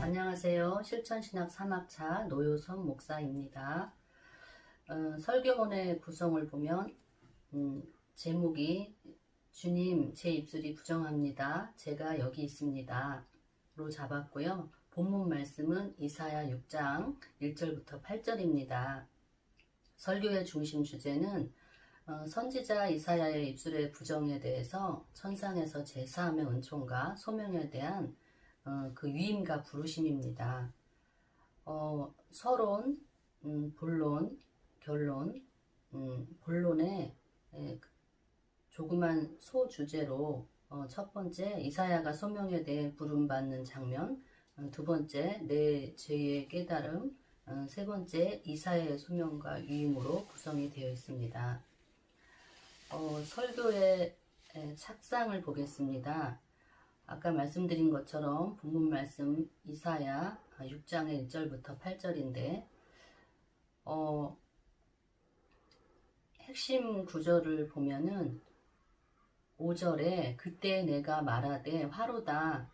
안녕하세요. 실천신학 3학차 노효선 목사입니다. 설교문의 구성을 보면 제목이 주님 제 입술이 부정합니다. 제가 여기 있습니다. 로 잡았고요. 본문 말씀은 이사야 6장 1절부터 8절입니다. 설교의 중심 주제는 선지자 이사야의 입술의 부정에 대해서 천상에서 제사함의 은총과 소명에 대한 그 위임과 부르심입니다. 서론, 본론, 결론, 본론의 조그만 소주제로 첫 번째 이사야가 소명에 대해 부름받는 장면, 두 번째 내 죄의 깨달음, 세 번째 이사야의 소명과 위임으로 구성이 되어 있습니다. 설교의 착상을 보겠습니다. 아까 말씀드린 것처럼 본문 말씀 이사야 6장의 1절부터 8절인데 핵심 구절을 보면은 5절에 그때 내가 말하되 화로다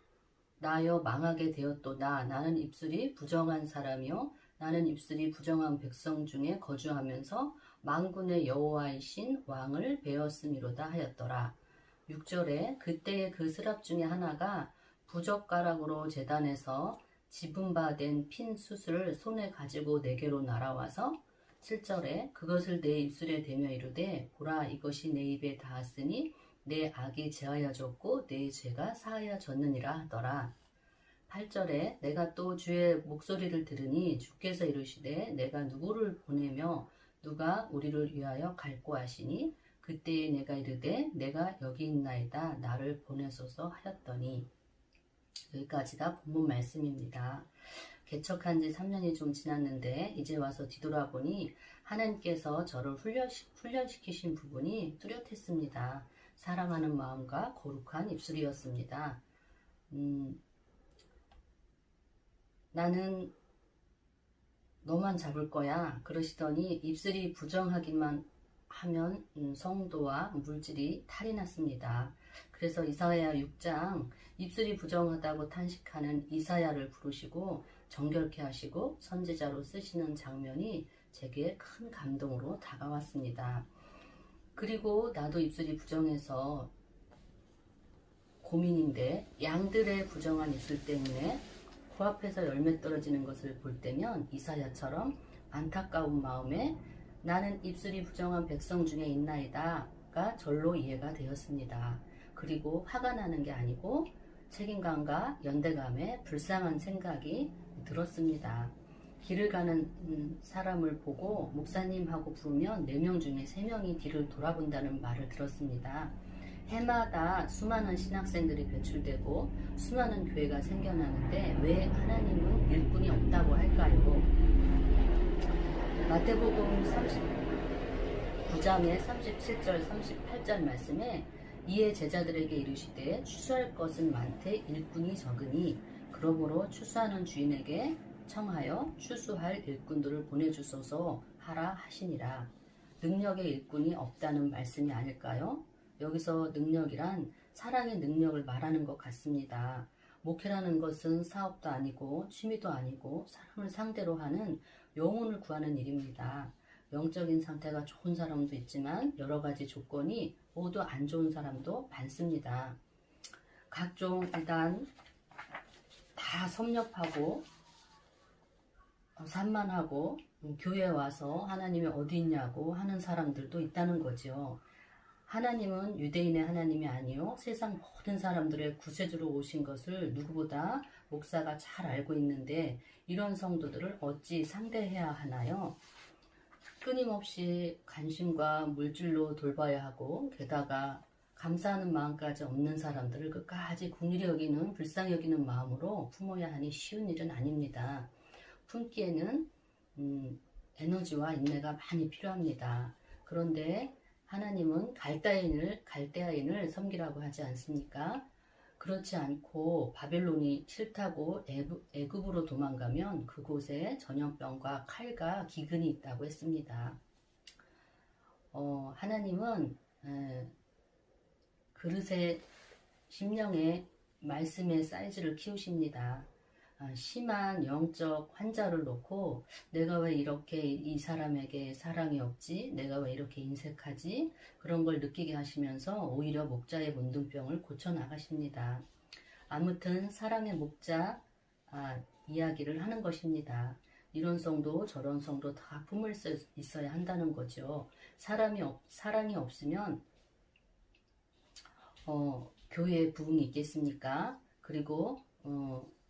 나여 망하게 되었도다 나는 입술이 부정한 사람이요 나는 입술이 부정한 백성 중에 거주하면서 만군의 여호와이신 왕을 배웠음이로다 하였더라. 6절에 그때의 그 스랍 중에 하나가 부젓가락으로 제단에서 집은 바 된 핀 숯을 손에 가지고 내게로 날아와서 7절에 그것을 내 입술에 대며 이르되 보라 이것이 내 입에 닿았으니 내 악이 제하여졌고 내 죄가 사하여졌느니라 하더라. 8절에 내가 또 주의 목소리를 들으니 주께서 이르시되 내가 누구를 보내며 누가 우리를 위하여 갈고 하시니 그때에 내가 이르되 내가 여기 있나이다 나를 보내소서 하였더니 여기까지가 본문 말씀입니다. 개척한 지 3년이 좀 지났는데 이제 와서 뒤돌아보니 하나님께서 저를 훈련시키신 부분이 뚜렷했습니다. 사랑하는 마음과 거룩한 입술이었습니다. 나는 너만 잡을 거야 그러시더니 입술이 부정하기만 하면 성도와 물질이 탈이 났습니다. 그래서 이사야 6장 입술이 부정하다고 탄식하는 이사야를 부르시고 정결케 하시고 선지자로 쓰시는 장면이 제게 큰 감동으로 다가왔습니다. 그리고 나도 입술이 부정해서 고민인데 양들의 부정한 입술 때문에 코앞에서 열매 떨어지는 것을 볼 때면 이사야처럼 안타까운 마음에 나는 입술이 부정한 백성 중에 있나이다가 절로 이해가 되었습니다. 그리고 화가 나는 게 아니고 책임감과 연대감에 불쌍한 생각이 들었습니다. 길을 가는 사람을 보고 목사님하고 부르면 4명 중에 3명이 뒤를 돌아본다는 말을 들었습니다. 해마다 수많은 신학생들이 배출되고 수많은 교회가 생겨나는데 왜 하나님은 일꾼이 없다고 할까요? 마태복음 39장의 37절 38절 말씀에 이에 제자들에게 이르시되 추수할 것은 많되 일꾼이 적으니 그러므로 추수하는 주인에게 청하여 추수할 일꾼들을 보내주소서 하라 하시니라. 능력의 일꾼이 없다는 말씀이 아닐까요? 여기서 능력이란 사랑의 능력을 말하는 것 같습니다. 목회라는 것은 사업도 아니고 취미도 아니고 사람을 상대로 하는 영혼을 구하는 일입니다. 영적인 상태가 좋은 사람도 있지만 여러 가지 조건이 모두 안 좋은 사람도 많습니다. 각종 일단 다 섭렵하고 산만하고 교회에 와서 하나님이 어디 있냐고 하는 사람들도 있다는 거죠. 하나님은 유대인의 하나님이 아니요 세상 모든 사람들의 구세주로 오신 것을 누구보다 목사가 잘 알고 있는데 이런 성도들을 어찌 상대해야 하나요? 끊임없이 관심과 물질로 돌봐야 하고 게다가 감사하는 마음까지 없는 사람들을 끝까지 긍휼히 여기는 불쌍히 여기는 마음으로 품어야 하니 쉬운 일은 아닙니다. 품기에는 에너지와 인내가 많이 필요합니다. 그런데 하나님은 갈대아인을 섬기라고 하지 않습니까? 그렇지 않고 바벨론이 싫다고 애굽으로 도망가면 그곳에 전염병과 칼과 기근이 있다고 했습니다. 하나님은 그릇의 심령의 말씀의 사이즈를 키우십니다. 심한 영적 환자를 놓고 내가 왜 이렇게 이 사람에게 사랑이 없지? 내가 왜 이렇게 인색하지? 그런 걸 느끼게 하시면서 오히려 목자의 문둥병을 고쳐나가십니다. 아무튼 사랑의 목자 이야기를 하는 것입니다. 이런 성도 저런 성도 다 품을 수 있어야 한다는 거죠. 사랑이 없으면 교회에 부흥이 있겠습니까? 그리고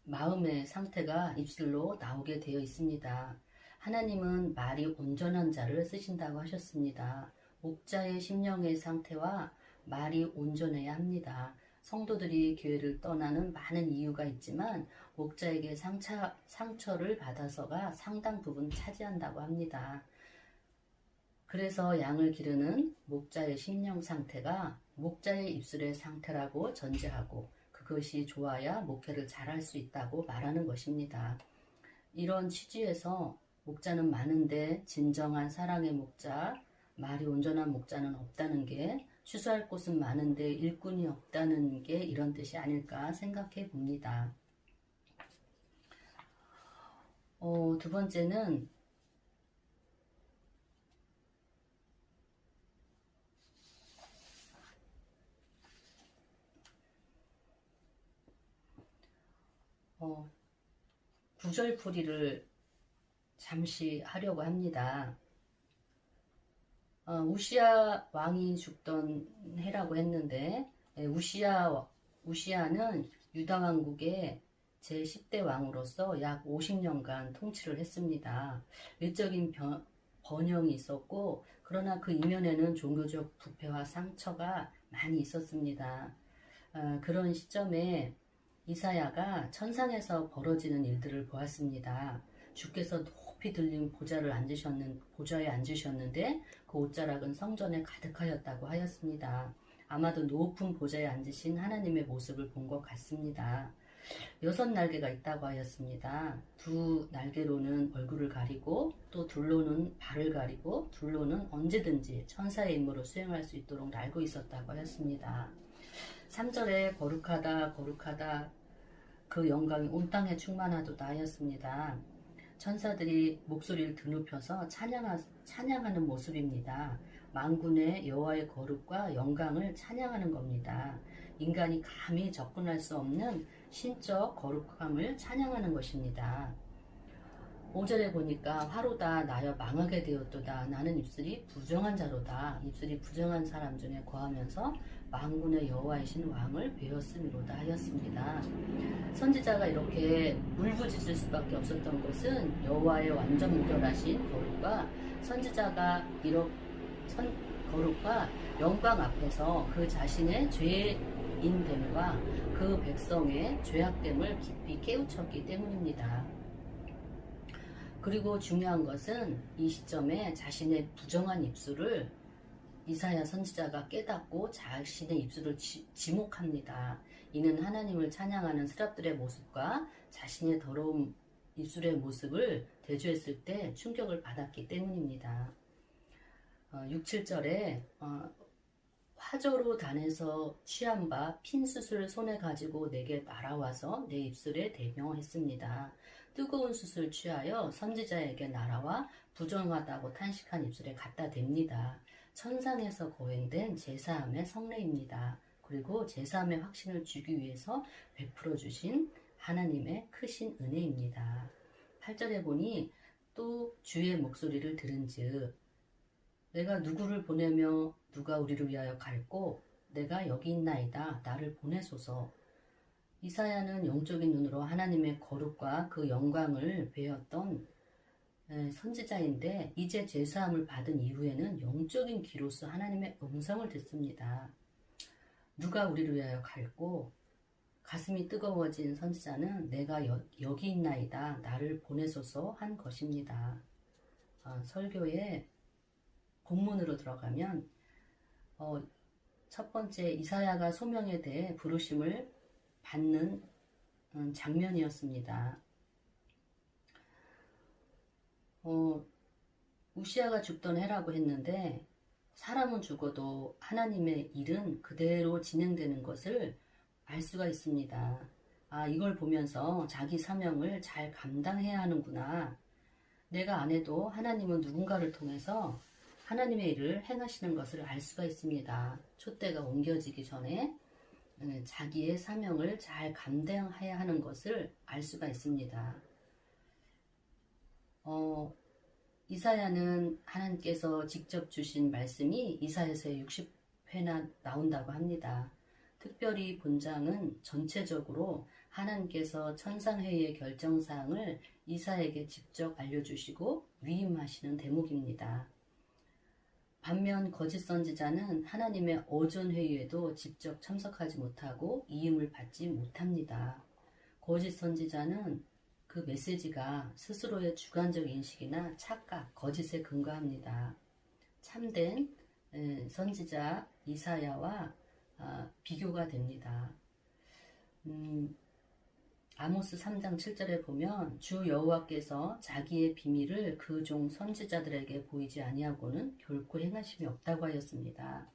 마음의 상태가 입술로 나오게 되어 있습니다. 하나님은 말이 온전한 자를 쓰신다고 하셨습니다. 목자의 심령의 상태와 말이 온전해야 합니다. 성도들이 교회를 떠나는 많은 이유가 있지만 목자에게 상처를 받아서가 상당 부분 차지한다고 합니다. 그래서 양을 기르는 목자의 심령 상태가 목자의 입술의 상태라고 전제하고 그것이 좋아야 목회를 잘할 수 있다고 말하는 것입니다. 이런 취지에서 목자는 많은데 진정한 사랑의 목자, 말이 온전한 목자는 없다는 게 추수할 곳은 많은데 일꾼이 없다는 게 이런 뜻이 아닐까 생각해 봅니다. 두 번째는 구절풀이를 잠시 하려고 합니다. 우시야 왕이 죽던 해라고 했는데 우시야는 유다 왕국의 제10대 왕으로서 약 50년간 통치를 했습니다. 외적인 번영이 있었고 그러나 그 이면에는 종교적 부패와 상처가 많이 있었습니다. 그런 시점에 이사야가 천상에서 벌어지는 일들을 보았습니다. 주께서 높이 들린 보좌에 앉으셨는데 그 옷자락은 성전에 가득하였다고 하였습니다. 아마도 높은 보좌에 앉으신 하나님의 모습을 본 것 같습니다. 6날개가 있다고 하였습니다. 2날개로는 얼굴을 가리고 또 둘로는 발을 가리고 둘로는 언제든지 천사의 임무를 수행할 수 있도록 날고 있었다고 하였습니다. 3절에 거룩하다 거룩하다 그 영광이 온 땅에 충만하도다 하였습니다. 천사들이 목소리를 드높여서 찬양하는 모습입니다. 만군의 여호와의 거룩과 영광을 찬양하는 겁니다. 인간이 감히 접근할 수 없는 신적 거룩함을 찬양하는 것입니다. 5절에 보니까 화로다 나여 망하게 되었도다 나는 입술이 부정한 자로다 입술이 부정한 사람 중에 거하면서 만군의 여호와이신 왕을 배웠음이로다 하였습니다. 선지자가 이렇게 울부짖을 수밖에 없었던 것은 여호와의 완전 무결하신 거룩과 선지자가 거룩과 영광 앞에서 그 자신의 죄인됨과 그 백성의 죄악됨을 깊이 깨우쳤기 때문입니다. 그리고 중요한 것은 이 시점에 자신의 부정한 입술을 이사야 선지자가 깨닫고 자신의 입술을 지목합니다. 이는 하나님을 찬양하는 스랍들의 모습과 자신의 더러운 입술의 모습을 대조했을 때 충격을 받았기 때문입니다. 6, 7절에 화저로 단에서 취한 바 핀 숯을 손에 가지고 내게 날아와서 내 입술에 대명했습니다. 뜨거운 숯을 취하여 선지자에게 날아와 부정하다고 탄식한 입술에 갖다 댑니다. 천상에서 거행된 제사함의 성례입니다. 그리고 제사함의 확신을 주기 위해서 베풀어 주신 하나님의 크신 은혜입니다. 8절에 보니 또 주의 목소리를 들은즉 내가 누구를 보내며 누가 우리를 위하여 갈고 내가 여기 있나이다 나를 보내소서. 이사야는 영적인 눈으로 하나님의 거룩과 그 영광을 배웠던 선지자인데 이제 제사함을 받은 이후에는 영적인 귀로서 하나님의 음성을 듣습니다. 누가 우리를 위하여 갈고 가슴이 뜨거워진 선지자는 내가 여기 있나이다 나를 보내소서 한 것입니다. 설교의 본문으로 들어가면 첫 번째 이사야가 소명에 대해 부르심을 받는 장면이었습니다. 우시아가 죽던 해라고 했는데 사람은 죽어도 하나님의 일은 그대로 진행되는 것을 알 수가 있습니다. 이걸 보면서 자기 사명을 잘 감당해야 하는구나. 내가 안 해도 하나님은 누군가를 통해서 하나님의 일을 행하시는 것을 알 수가 있습니다. 촛대가 옮겨지기 전에 자기의 사명을 잘 감당해야 하는 것을 알 수가 있습니다. 이사야는 하나님께서 직접 주신 말씀이 이사야서에 60회나 나온다고 합니다. 특별히 본장은 전체적으로 하나님께서 천상회의의 결정사항을 이사야에게 직접 알려주시고 위임하시는 대목입니다. 반면 거짓 선지자는 하나님의 어전회의에도 직접 참석하지 못하고 위임을 받지 못합니다. 거짓 선지자는 그 메시지가 스스로의 주관적 인식이나 착각, 거짓에 근거합니다. 참된 선지자 이사야와 비교가 됩니다. 아모스 3장 7절에 보면 주 여호와께서 자기의 비밀을 그 종 선지자들에게 보이지 아니하고는 결코 행하심이 없다고 하였습니다.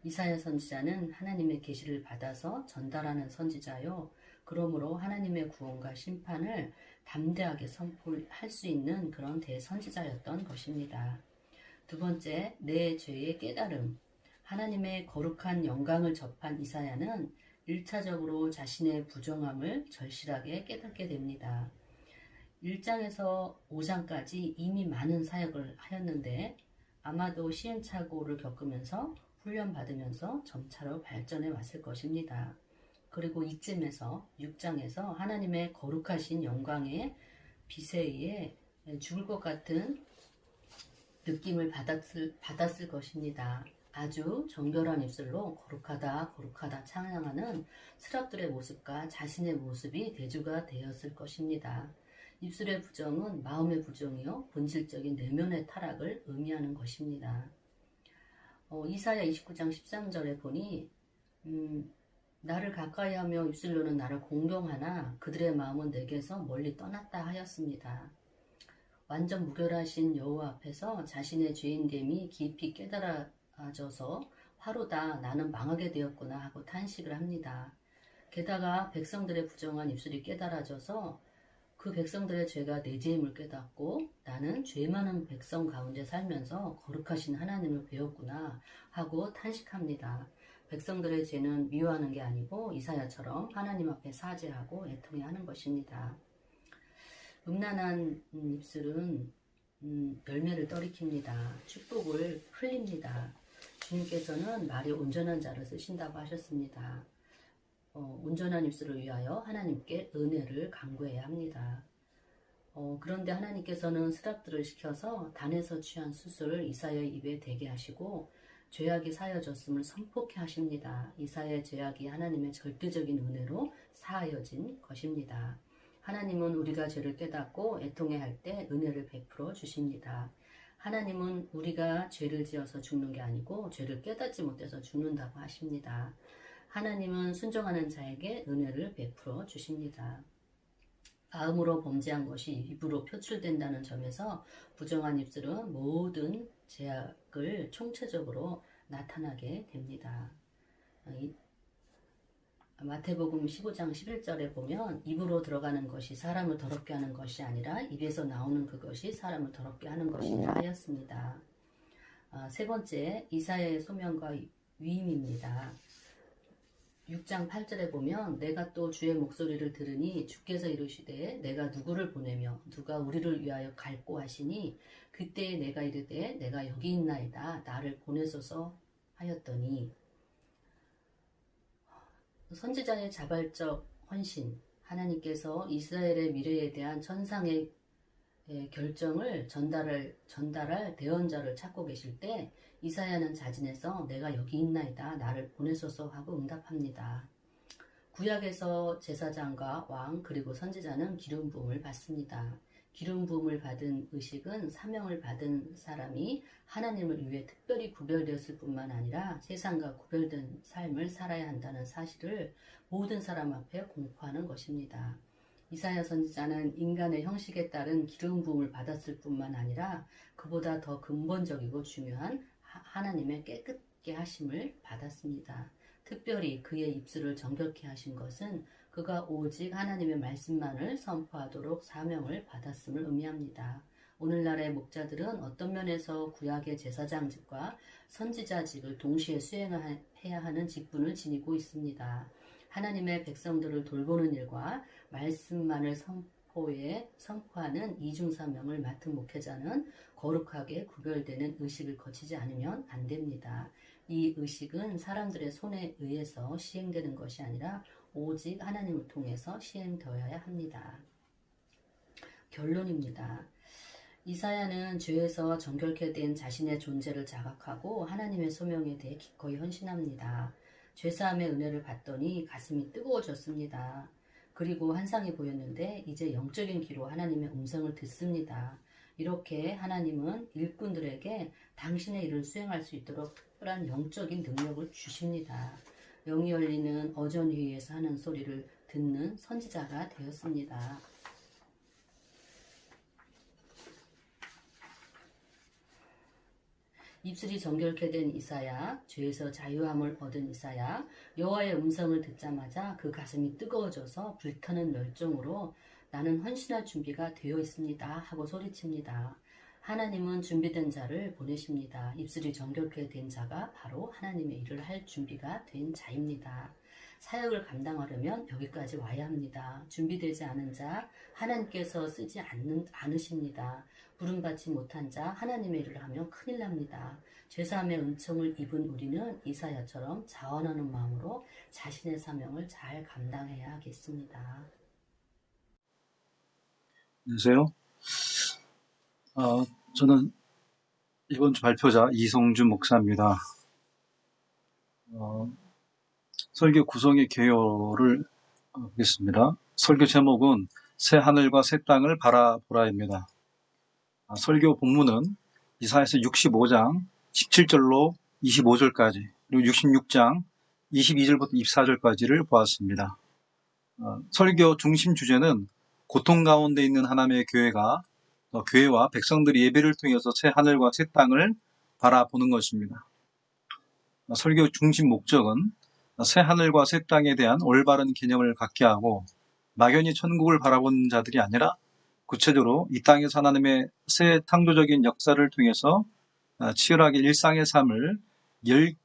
이사야 선지자는 하나님의 계시를 받아서 전달하는 선지자요. 그러므로 하나님의 구원과 심판을 담대하게 선포할 수 있는 그런 대선지자였던 것입니다. 두 번째, 내 죄의 깨달음. 하나님의 거룩한 영광을 접한 이사야는 1차적으로 자신의 부정함을 절실하게 깨닫게 됩니다. 1장에서 5장까지 이미 많은 사역을 하였는데 아마도 시행착오를 겪으면서 훈련받으면서 점차로 발전해 왔을 것입니다. 그리고 이쯤에서 6장에서 하나님의 거룩하신 영광의 빛에 의해 죽을 것 같은 느낌을 받았을 것입니다. 아주 정결한 입술로 거룩하다 거룩하다 찬양하는 스랍들의 모습과 자신의 모습이 대조가 되었을 것입니다. 입술의 부정은 마음의 부정이요 본질적인 내면의 타락을 의미하는 것입니다. 이사야 29장 13절에 보니 나를 가까이하며 입술로는 나를 공경하나 그들의 마음은 내게서 멀리 떠났다 하였습니다. 완전 무결하신 여호와 앞에서 자신의 죄인됨이 깊이 깨달아져서 화로다 나는 망하게 되었구나 하고 탄식을 합니다. 게다가 백성들의 부정한 입술이 깨달아져서 그 백성들의 죄가 내 죄임을 깨닫고 나는 죄 많은 백성 가운데 살면서 거룩하신 하나님을 배웠구나 하고 탄식합니다. 백성들의 죄는 미워하는 게 아니고 이사야처럼 하나님 앞에 사죄하고 애통해 하는 것입니다. 음란한 입술은 열매를 떨이킵니다. 축복을 흘립니다. 주님께서는 말이 온전한 자를 쓰신다고 하셨습니다. 온전한 입술을 위하여 하나님께 은혜를 간구해야 합니다. 그런데 하나님께서는 스랍들을 시켜서 단에서 취한 숯을 이사야의 입에 대게 하시고 죄악이 사여졌음을 선포케 하십니다. 이사야의 죄악이 하나님의 절대적인 은혜로 사하여진 것입니다. 하나님은 우리가 죄를 깨닫고 애통해 할 때 은혜를 베풀어 주십니다. 하나님은 우리가 죄를 지어서 죽는 게 아니고 죄를 깨닫지 못해서 죽는다고 하십니다. 하나님은 순종하는 자에게 은혜를 베풀어 주십니다. 마음으로 범죄한 것이 입으로 표출된다는 점에서 부정한 입술은 모든 죄악을 총체적으로 나타나게 됩니다. 마태복음 15장 11절에 보면 입으로 들어가는 것이 사람을 더럽게 하는 것이 아니라 입에서 나오는 그것이 사람을 더럽게 하는 것이라 하였습니다. 세 번째, 이사야의 소명과 위임입니다. 6장 8절에 보면 내가 또 주의 목소리를 들으니 주께서 이르시되 내가 누구를 보내며 누가 우리를 위하여 갈고 하시니 그때에 내가 이르되 내가 여기 있나이다 나를 보내소서 하였더니 선지자의 자발적 헌신, 하나님께서 이스라엘의 미래에 대한 천상의 결정을 전달할 대언자를 찾고 계실 때 이사야는 자진해서 내가 여기 있나이다 나를 보내소서 하고 응답합니다. 구약에서 제사장과 왕 그리고 선지자는 기름 부음을 받습니다. 기름 부음을 받은 의식은 사명을 받은 사람이 하나님을 위해 특별히 구별되었을 뿐만 아니라 세상과 구별된 삶을 살아야 한다는 사실을 모든 사람 앞에 공포하는 것입니다. 이사야 선지자는 인간의 형식에 따른 기름 부음을 받았을 뿐만 아니라 그보다 더 근본적이고 중요한 하나님의 깨끗게 하심을 받았습니다. 특별히 그의 입술을 정결케 하신 것은 그가 오직 하나님의 말씀만을 선포하도록 사명을 받았음을 의미합니다. 오늘날의 목자들은 어떤 면에서 구약의 제사장직과 선지자직을 동시에 수행해야 하는 직분을 지니고 있습니다. 하나님의 백성들을 돌보는 일과 말씀만을 선포하는 이중사명을 맡은 목회자는 거룩하게 구별되는 의식을 거치지 않으면 안 됩니다. 이 의식은 사람들의 손에 의해서 시행되는 것이 아니라 오직 하나님을 통해서 시행되어야 합니다. 결론입니다. 이사야는 죄에서 정결케 된 자신의 존재를 자각하고 하나님의 소명에 대해 기꺼이 헌신합니다. 죄사함의 은혜를 받더니 가슴이 뜨거워졌습니다. 그리고 환상이 보였는데 이제 영적인 귀로 하나님의 음성을 듣습니다. 이렇게 하나님은 일꾼들에게 당신의 일을 수행할 수 있도록 특별한 영적인 능력을 주십니다. 영이 열리는 어전회의에서 하는 소리를 듣는 선지자가 되었습니다. 입술이 정결케 된 이사야, 죄에서 자유함을 얻은 이사야, 여호와의 음성을 듣자마자 그 가슴이 뜨거워져서 불타는 열정으로 나는 헌신할 준비가 되어 있습니다 하고 소리칩니다. 하나님은 준비된 자를 보내십니다. 입술이 정결케 된 자가 바로 하나님의 일을 할 준비가 된 자입니다. 사역을 감당하려면 여기까지 와야 합니다. 준비되지 않은 자 하나님께서 쓰지 않으십니다. 부름받지 못한 자 하나님의 일을 하면 큰일 납니다. 죄사함의 은총을 입은 우리는 이사야처럼 자원하는 마음으로 자신의 사명을 잘 감당해야겠습니다. 안녕하세요. 저는 이번 주 발표자 이성준 목사입니다. 설교 구성의 개요를 하겠습니다. 설교 제목은 새 하늘과 새 땅을 바라보라입니다. 설교 본문은 이사야서 65장 17절로 25절까지 그리고 66장 22절부터 24절까지를 보았습니다. 설교 중심 주제는 고통 가운데 있는 하나님의 교회와 백성들이 예배를 통해서 새 하늘과 새 땅을 바라보는 것입니다. 설교 중심 목적은 새 하늘과 새 땅에 대한 올바른 개념을 갖게 하고 막연히 천국을 바라보는 자들이 아니라 구체적으로 이 땅에서 하나님의 새 창조적인 역사를 통해서 치열하게 일상의 삶을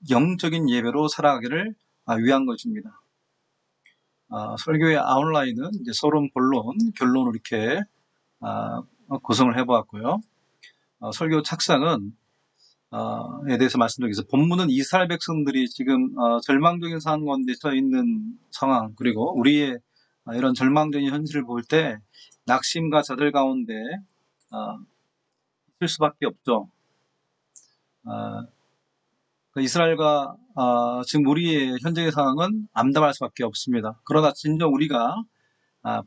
영적인 예배로 살아가기를 위한 것입니다. 설교의 아웃라인은 이제 서론, 본론, 결론을 이렇게 구성을 해보았고요. 설교 착상은 에 대해서 말씀드리겠습니다. 본문은 이스라엘 백성들이 지금 절망적인 상황 가운데 서 있는 상황, 그리고 우리의 이런 절망적인 현실을 볼 때 낙심과 좌절 가운데 있을 수밖에 없죠. 이스라엘과 지금 우리의 현재의 상황은 암담할 수밖에 없습니다. 그러나 진정 우리가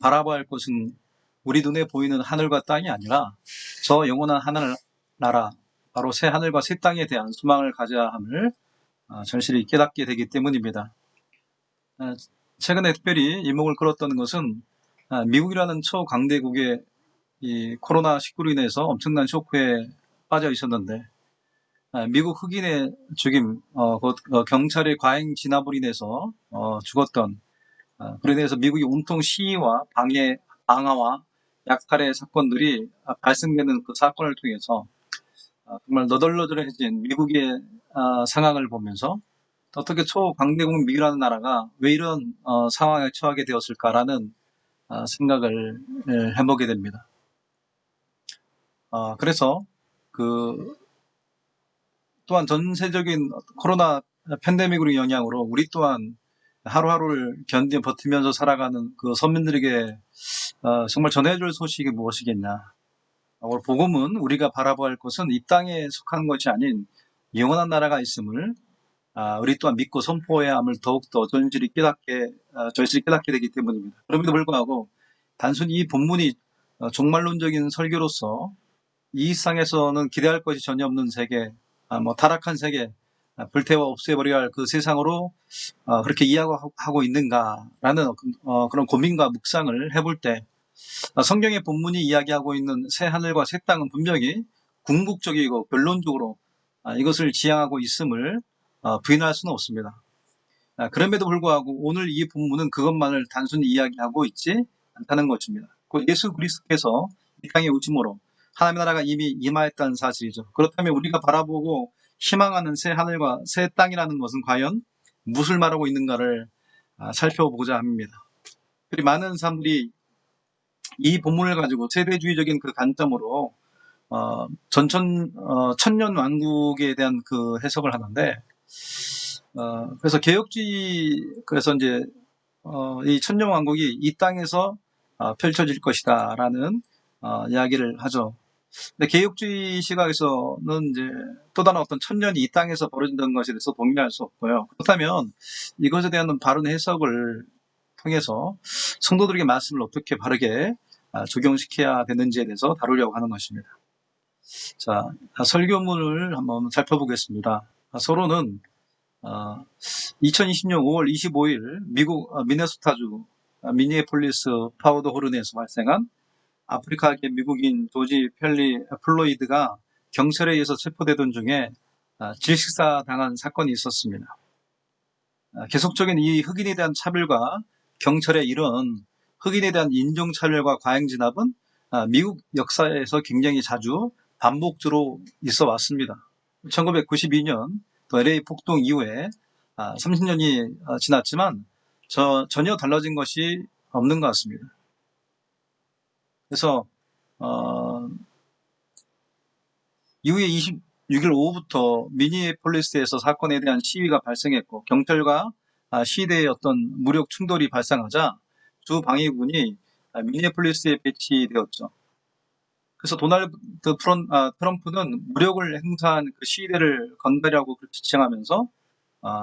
바라봐야 할 것은 우리 눈에 보이는 하늘과 땅이 아니라 저 영원한 하늘 나라, 바로 새 하늘과 새 땅에 대한 소망을 가져야 함을 절실히 깨닫게 되기 때문입니다. 최근에 특별히 이목을 끌었던 것은 미국이라는 초강대국의 이 코로나19로 인해서 엄청난 쇼크에 빠져 있었는데 미국 흑인의 죽임, 경찰의 과잉 진압으로 인해서 죽었던, 그로 인해서 미국이 온통 시위와 방화와 약탈의 사건들이 발생되는 그 사건을 통해서 정말 너덜너덜해진 미국의 상황을 보면서 어떻게 초강대국 미국이라는 나라가 왜 이런 상황에 처하게 되었을까라는 생각을 해보게 됩니다. 그래서 또한 전세적인 코로나 팬데믹으로 영향으로 우리 또한 하루하루를 버티면서 살아가는 그 서민들에게 정말 전해줄 소식이 무엇이겠냐. 오늘 복음은 우리가 바라봐야 할 것은 이 땅에 속한 것이 아닌 영원한 나라가 있음을 우리 또한 믿고 선포해야 함을 더욱더 절실히 깨닫게 되기 때문입니다. 그럼에도 불구하고 단순히 이 본문이 종말론적인 설교로서 이 세상에서는 기대할 것이 전혀 없는 세계, 타락한 세계, 불태워 없애버려야 할 그 세상으로 그렇게 이해하고 있는가라는 그런 고민과 묵상을 해볼 때 성경의 본문이 이야기하고 있는 새 하늘과 새 땅은 분명히 궁극적이고 결론적으로 이것을 지향하고 있음을 부인할 수는 없습니다. 그럼에도 불구하고 오늘 이 본문은 그것만을 단순히 이야기하고 있지 않다는 것입니다. 곧 예수 그리스도께서 이 땅에 오심으로 하나님의 나라가 이미 임하였다는 사실이죠. 그렇다면 우리가 바라보고 희망하는 새 하늘과 새 땅이라는 것은 과연 무엇을 말하고 있는가를 살펴보고자 합니다. 그리고 많은 사람들이 이 본문을 가지고 세대주의적인 그 관점으로 천년 왕국에 대한 그 해석을 하는데, 그래서 그래서 이제 이 천년 왕국이 이 땅에서 펼쳐질 것이다라는 이야기를 하죠. 근데 개혁주의 시각에서는 이제 또 다른 어떤 천년이 이 땅에서 벌어진다는 것에 대해서 동의할 수 없고요. 그렇다면 이것에 대한 바른 해석을 통해서 성도들에게 말씀을 어떻게 바르게 적용시켜야 되는지에 대해서 다루려고 하는 것입니다. 자, 설교문을 한번 살펴보겠습니다. 서론은 2020년 5월 25일 미국 미네소타주 미니애폴리스 파우더 호른에서 발생한 아프리카계 미국인 조지 플로이드가 경찰에 의해서 체포되던 중에 질식사 당한 사건이 있었습니다. 계속적인 이 흑인에 대한 차별과 경찰의 이런 흑인에 대한 인종차별과 과잉진압은 미국 역사에서 굉장히 자주 반복적으로 있어 왔습니다. 1992년 LA 폭동 이후에 30년이 지났지만 전혀 달라진 것이 없는 것 같습니다. 그래서 이후에 26일 오후부터 미니애폴리스에서 사건에 대한 시위가 발생했고 경찰과 시위대의 어떤 무력 충돌이 발생하자 주 방위군이 미니애폴리스에 배치되었죠. 그래서 도널드 트럼프는 무력을 행사한 그 시위대를 건드리라고 지칭하면서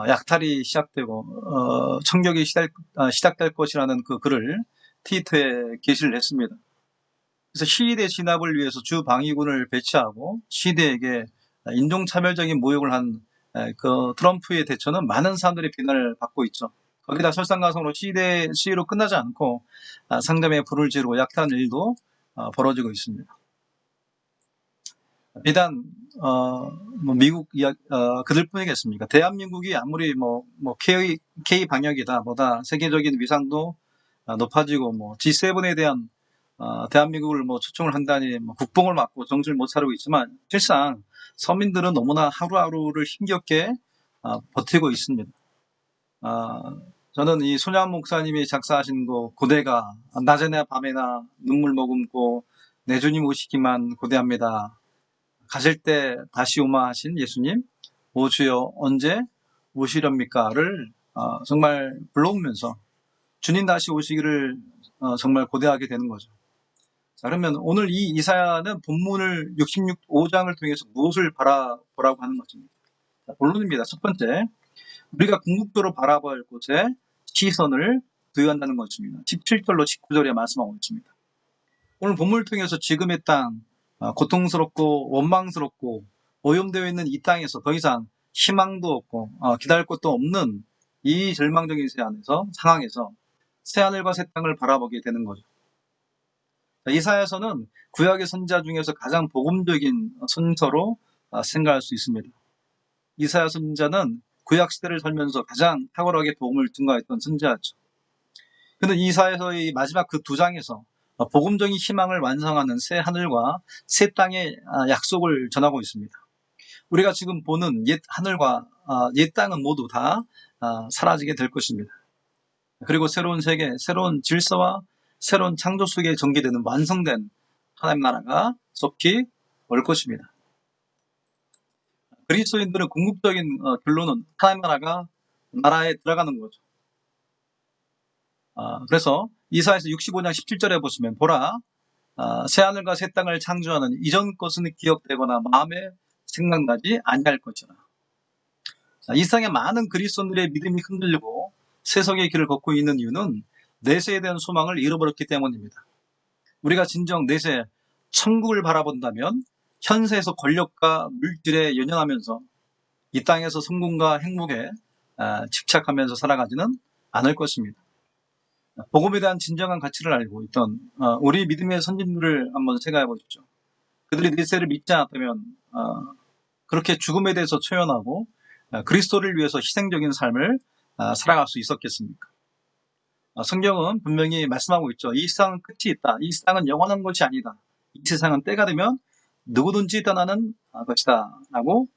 약탈이 시작되고 총격이 시작될 것이라는 그 글을 트위터에 게시를 했습니다. 그래서 시위대 진압을 위해서 주 방위군을 배치하고 시위대에게 인종차별적인 모욕을 한 그 트럼프의 대처는 많은 사람들의 비난을 받고 있죠. 거기다 설상가상으로 시위로 끝나지 않고 상점에 불을 지르고 약탈하는 일도 벌어지고 있습니다. 비단 미국 그들뿐이겠습니까? 대한민국이 아무리 K 방역이다 뭐다 세계적인 위상도 높아지고 G7에 대한 대한민국을 초청을 한다니 국뽕을 맞고 정신을 못 차리고 있지만 실상 서민들은 너무나 하루하루를 힘겹게 버티고 있습니다. 저는 이 손양 목사님이 작사하신 고대가 낮에나 밤에나 눈물 머금고 내 주님 오시기만 고대합니다. 가실 때 다시 오마 하신 예수님, 오 주여 언제 오시렵니까를 정말 불러오면서 주님 다시 오시기를 정말 고대하게 되는 거죠. 자, 그러면 오늘 이 이사야는 본문을 65장을 통해서 무엇을 바라보라고 하는 것입니다. 자, 본론입니다. 첫 번째, 우리가 궁극적으로 바라봐야 할 곳에 시선을 두어한다는 것입니다. 17절로 19절에 말씀하고 있습니다. 오늘 본문을 통해서 지금의 땅, 고통스럽고 원망스럽고 오염되어 있는 이 땅에서 더 이상 희망도 없고 기다릴 것도 없는 이 절망적인 상황에서 새하늘과 새 땅을 바라보게 되는 거죠. 이사야서는 구약의 선지자 중에서 가장 복음적인 선서로 생각할 수 있습니다. 이사야 선지자는 구약 시대를 살면서 가장 탁월하게 복음을 증거했던 선지자였죠. 그런데 이사야서의 마지막 그 두 장에서 복음적인 희망을 완성하는 새 하늘과 새 땅의 약속을 전하고 있습니다. 우리가 지금 보는 옛 하늘과 옛 땅은 모두 다 사라지게 될 것입니다. 그리고 새로운 세계, 새로운 질서와 새로운 창조 속에 전개되는 완성된 하나님 나라가 속히 올 것입니다. 그리스도인들은 궁극적인 결론은 하나님 나라에 들어가는 거죠. 그래서 이사야서 65장 17절에 보시면 보라 새하늘과 새 땅을 창조하는 이전 것은 기억되거나 마음에 생각나지 아니할 것이라. 이 세상의 많은 그리스도인들의 믿음이 흔들리고 세속의 길을 걷고 있는 이유는 내세에 대한 소망을 잃어버렸기 때문입니다. 우리가 진정 내세 천국을 바라본다면 현세에서 권력과 물질에 연연하면서 이 땅에서 성공과 행복에 집착하면서 살아가지는 않을 것입니다. 복음에 대한 진정한 가치를 알고 있던 우리 믿음의 선진들을 한번 생각해 보십시오. 그들이 내세를 믿지 않았다면 그렇게 죽음에 대해서 초연하고 그리스도를 위해서 희생적인 삶을 살아갈 수 있었겠습니까? 성경은 분명히 말씀하고 있죠. 이 세상은 끝이 있다. 이 세상은 영원한 것이 아니다. 이 세상은 때가 되면 누구든지 떠나는 것이다. 라고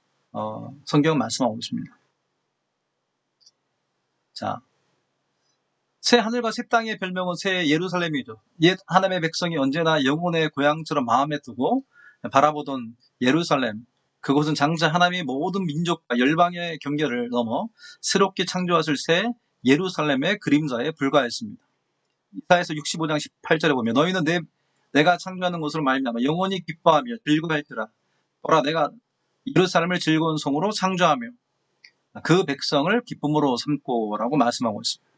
성경은 말씀하고 있습니다. 자, 새 하늘과 새 땅의 별명은 새 예루살렘이죠. 옛 하나님의 백성이 언제나 영혼의 고향처럼 마음에 두고 바라보던 예루살렘. 그곳은 장차 하나님의 모든 민족과 열방의 경계를 넘어 새롭게 창조하실 새 예루살렘의 그림자에 불과했습니다. 이사야서 65장 18절에 보면 너희는 내가 창조하는 것으로 말미암아 영원히 기뻐하며 즐거워할지라. 보라 내가 예루살렘을 즐거운 성으로 창조하며 그 백성을 기쁨으로 삼고라고 말씀하고 있습니다.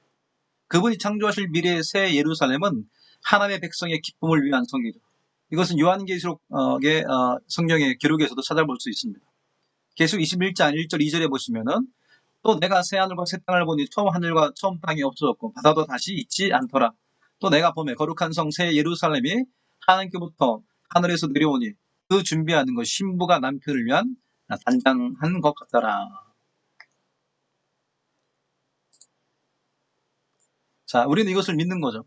그분이 창조하실 미래의 새 예루살렘은 하나님의 백성의 기쁨을 위한 성이죠. 이것은 요한계시록의 성경의 기록에서도 찾아볼 수 있습니다. 계시록 21장 1절 2절에 보시면은 또 내가 새 하늘과 새 땅을 보니 처음 하늘과 처음 땅이 없어졌고 바다도 다시 있지 않더라. 또 내가 보매 거룩한 성 새 예루살렘이 하나님께부터 하늘에서 내려오니 그 준비하는 것 신부가 남편을 위한 단장한 것 같더라. 자, 우리는 이것을 믿는 거죠.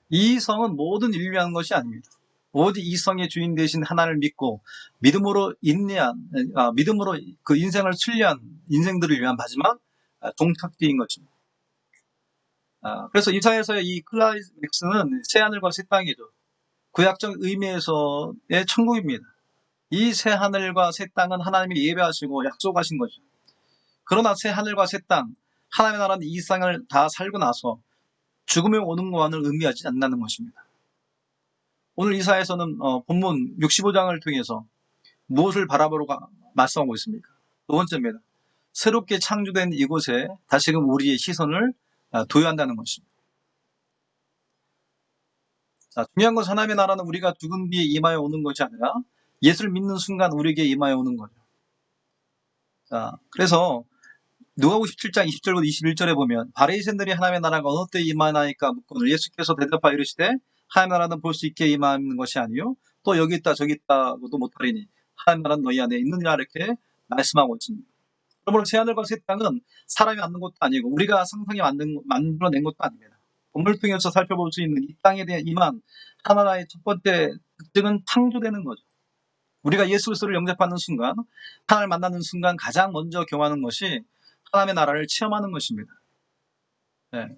이 성은 모든 인류를 위한 것이 아닙니다. 오직 이 성의 주인 되신 하나님을 믿고 믿음으로 그 인생을 순리한 인생들을 위한 마지막 종착지인 것입니다. 그래서 이사야서의 이 클라이맥스는 새 하늘과 새 땅이죠. 구약적 의미에서의 천국입니다. 이 새 하늘과 새 땅은 하나님이 예배하시고 약속하신 거죠. 그러나 새 하늘과 새 땅, 하나님의 나라는 이 세상을 다 살고 나서 죽음에 오는 것만을 의미하지 않는다는 것입니다. 오늘 이사야서는 본문 65장을 통해서 무엇을 바라보러 말씀하고 있습니까? 두 번째입니다. 새롭게 창조된 이곳에 다시금 우리의 시선을 둬야 한다는 것입니다. 자, 중요한 것은 하나님의 나라는 우리가 죽은 뒤에 임하여 오는 것이 아니라 예수를 믿는 순간 우리에게 임하여 오는 거죠. 자, 그래서 누가복음 17장 20절부터 21절에 보면 바리새인들이 하나님의 나라가 어느 때 임하나이까 묻거늘 예수께서 대답하여 이르시되 하나님의 나라는 볼 수 있게 임하는 것이 아니요 또 여기 있다 저기 있다고도 못하리니 하나님의 나라는 너희 안에 있느니라 이렇게 말씀하고 있습니다. 그러므로 새 하늘과 새 땅은 사람이 만든 것도 아니고 우리가 상상해 만들어낸 것도 아닙니다. 본문을 통해서 살펴볼 수 있는 이 땅에 대한 임한 하나님의 첫 번째 특징은 창조되는 거죠. 우리가 예수 그리스도를 영접하는 순간, 하나님을 만나는 순간 가장 먼저 경험하는 것이 하나님의 나라를 체험하는 것입니다. 네.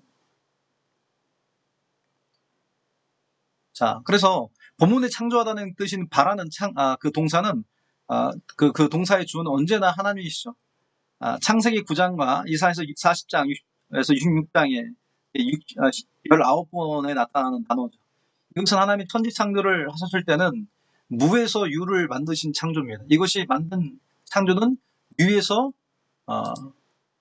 자, 그래서 본문에 창조하다는 뜻인 바라는 그 동사는 그 동사의 주어는 언제나 하나님이시죠. 창세기 9장과 이사야서 40장에서 66장에 19번에 나타나는 단어죠. 이것은 하나님이 천지 창조를 하셨을 때는 무에서 유를 만드신 창조입니다. 이것이 만든 창조는 유에서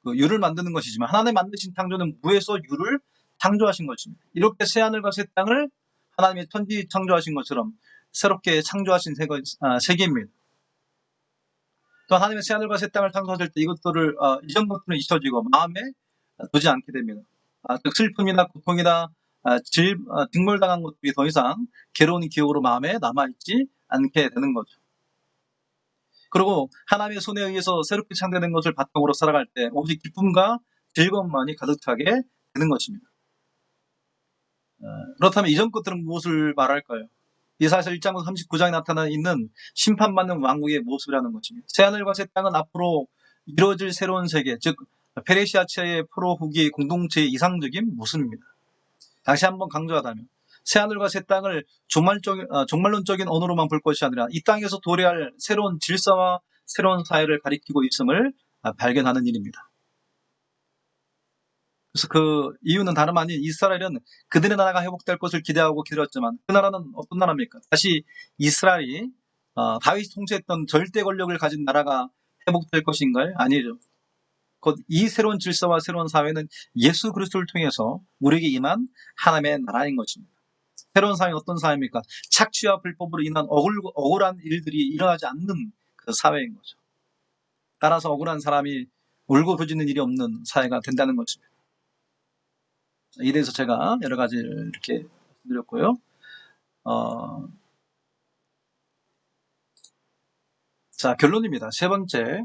그 유를 만드는 것이지만 하나님 만드신 창조는 무에서 유를 창조하신 것입니다. 이렇게 새 하늘과 새 땅을 하나님의 천지 창조하신 것처럼 새롭게 창조하신 세계입니다. 또 하나님의 새 하늘과 새 땅을 창조하실 때 이것들을 이전 것들은 잊혀지고 마음에 두지 않게 됩니다. 슬픔이나 고통이나 직몰당한 것들이 더 이상 괴로운 기억으로 마음에 남아있지 않게 되는 거죠. 그리고 하나님의 손에 의해서 새롭게 창조된 것을 바탕으로 살아갈 때 오직 기쁨과 즐거움만이 가득하게 되는 것입니다. 그렇다면 이전 것들은 무엇을 말할까요? 이사야서 1장 39장에 나타나 있는 심판받는 왕국의 모습이라는 것입니다. 새하늘과 새 땅은 앞으로 이루어질 새로운 세계, 즉 페르시아치아의 포로 후기 공동체의 이상적인 모습입니다. 다시 한번 강조하다면 새하늘과 새 땅을 종말론적인 언어로만 볼 것이 아니라 이 땅에서 도래할 새로운 질서와 새로운 사회를 가리키고 있음을 발견하는 일입니다. 그래서 그 이유는 다름 아닌 이스라엘은 그들의 나라가 회복될 것을 기대하고 기다렸지만 그 나라는 어떤 나라입니까? 다시 이스라엘이 다윗이 통치했던 절대 권력을 가진 나라가 회복될 것인가요? 아니죠. 곧 이 새로운 질서와 새로운 사회는 예수 그리스도를 통해서 우리에게 임한 하나님의 나라인 것입니다. 새로운 사회는 어떤 사회입니까? 착취와 불법으로 인한 억울한 일들이 일어나지 않는 그 사회인 거죠. 따라서 억울한 사람이 울고불짖는 일이 없는 사회가 된다는 것입니다. 이에 대해서 제가 여러 가지 이렇게 드렸고요. 자, 결론입니다. 세 번째,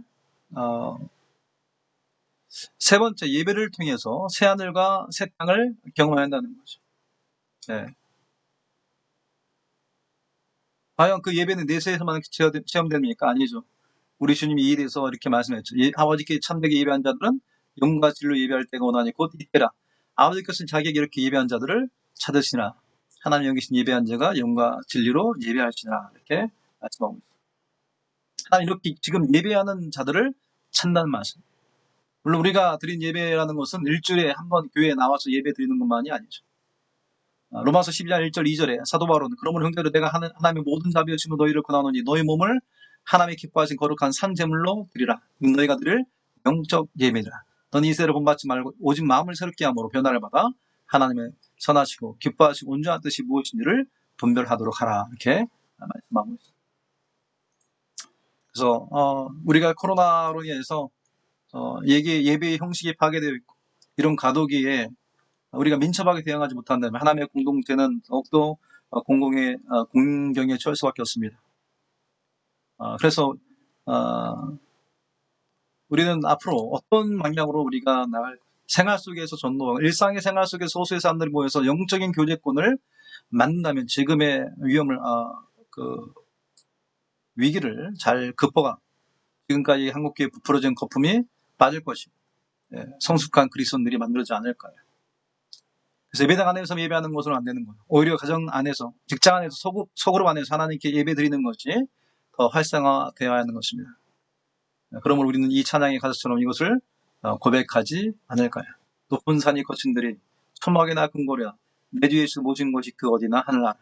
예배를 통해서 새하늘과 새 땅을 경험한다는 거죠. 네. 과연 그 예배는 내세에서만 체험됩니까? 아니죠. 우리 주님이 이에 대해서 이렇게 말씀했죠. 아버지께 참되게 예배한 자들은 영과 진리로 예배할 때가 오나니 곧 이때라. 아버지께서는 자기에게 이렇게 예배한 자들을 찾으시나. 하나님 여기신 예배한 자가 영과 진리로 예배하시나. 이렇게 말씀하고 있습니다. 하나님 이렇게 지금 예배하는 자들을 찾는 말씀. 물론 우리가 드린 예배라는 것은 일주일에 한 번 교회에 나와서 예배 드리는 것만이 아니죠. 로마서 12장 1절 2절에 사도 바울은 그러므로 형제들 내가 하나님의 모든 자비하심으로 너희를 권하노니 너희 몸을 하나님의 기뻐하신 거룩한 산 제물로 드리라. 너희가 드릴 영적 예배니라. 너는 이 세를 본받지 말고 오직 마음을 새롭게 함으로 변화를 받아 하나님의 선하시고 기뻐하시고 온전한 뜻이 무엇인지를 분별하도록 하라. 이렇게 말씀하고 있습니다. 그래서 우리가 코로나로 인해서 예배의 형식이 파괴되어 있고 이런 과도기에 우리가 민첩하게 대응하지 못한다면 하나님의 공동체는 더욱더 공경에 처할 수밖에 없습니다. 그래서 우리는 앞으로 어떤 방향으로 우리가 나갈 생활 속에서 전도하고 일상의 생활 속에서 소수의 사람들이 모여서 영적인 교제권을 만든다면 지금의 위기를 잘 극복하고 지금까지 한국교회 부풀어진 거품이 빠질 것이고 성숙한 그리스도인들이 만들어지지 않을까요? 그래서 예배당 안에서 예배하는 것으로 안 되는 거예요. 오히려 가정 안에서, 직장 안에서, 소그룹 안에서 하나님께 예배 드리는 것이 더 활성화되어야 하는 것입니다. 그러므로 우리는 이 찬양의 가사처럼 이것을 고백하지 않을까요? 높은 산이 거친들이 초막에나 근거랴 내 뒤에 있을 모진 것이 그 어디나 하늘나라.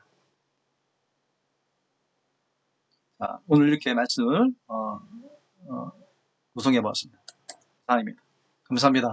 오늘 이렇게 말씀을 구성해 보았습니다. 감사합니다.